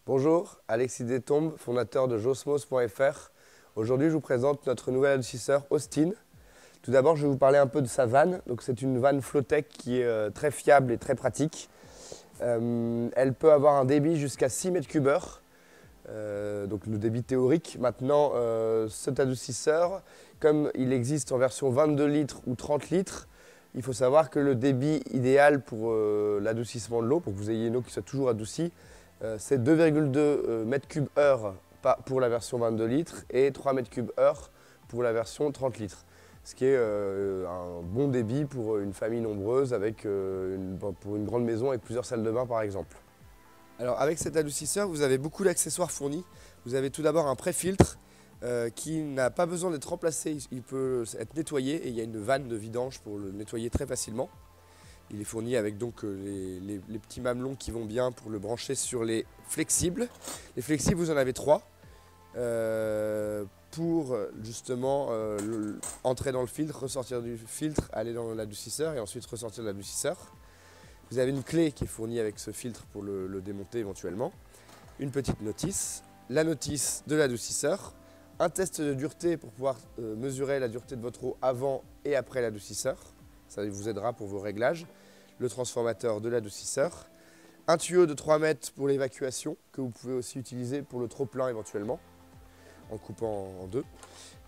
Bonjour, Alexis Destombes, fondateur de Josmos.fr. Aujourd'hui, je vous présente notre nouvel adoucisseur Austin. Tout d'abord, je vais vous parler un peu de sa vanne. C'est une vanne Flowtech qui est très fiable et très pratique. Elle peut avoir un débit jusqu'à 6 m3, donc le débit théorique. Maintenant, cet adoucisseur, comme il existe en version 22 litres ou 30 litres, il faut savoir que le débit idéal pour l'adoucissement de l'eau, pour que vous ayez une eau qui soit toujours adoucie, c'est 2,2 m3 pour la version 22 litres et 3 m3 pour la version 30 litres. Ce qui est un bon débit pour une famille nombreuse, pour une grande maison avec plusieurs salles de bain par exemple. Alors avec cet adoucisseur, vous avez beaucoup d'accessoires fournis. Vous avez tout d'abord un pré-filtre qui n'a pas besoin d'être remplacé, il peut être nettoyé et il y a une vanne de vidange pour le nettoyer très facilement. Il est fourni avec donc les petits mamelons qui vont bien pour le brancher sur les flexibles. Les flexibles, vous en avez 3 pour justement entrer dans le filtre, ressortir du filtre, aller dans l'adoucisseur et ensuite ressortir de l'adoucisseur. Vous avez une clé qui est fournie avec ce filtre pour le démonter éventuellement. Une petite notice, la notice de l'adoucisseur, un test de dureté pour pouvoir mesurer la dureté de votre eau avant et après l'adoucisseur. Ça vous aidera pour vos réglages. Le transformateur de l'adoucisseur. Un tuyau de 3 mètres pour l'évacuation que vous pouvez aussi utiliser pour le trop-plein éventuellement en coupant en deux.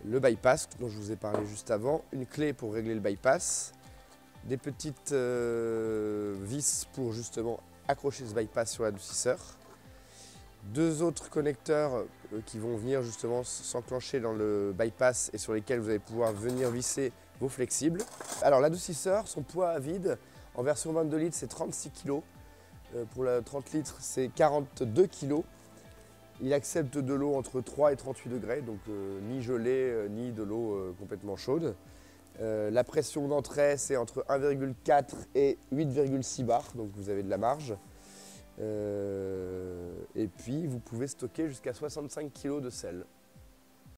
Le bypass dont je vous ai parlé juste avant. Une clé pour régler le bypass. Des petites vis pour justement accrocher ce bypass sur l'adoucisseur. 2 autres connecteurs qui vont venir justement s'enclencher dans le bypass et sur lesquels vous allez pouvoir venir visser vos flexibles. Alors l'adoucisseur, son poids à vide, en version 22 litres c'est 36 kg, pour la 30 litres c'est 42 kg. Il accepte de l'eau entre 3 et 38 degrés, donc ni gelée ni de l'eau complètement chaude. La pression d'entrée c'est entre 1,4 et 8,6 bar, donc vous avez de la marge. Et puis vous pouvez stocker jusqu'à 65 kg de sel.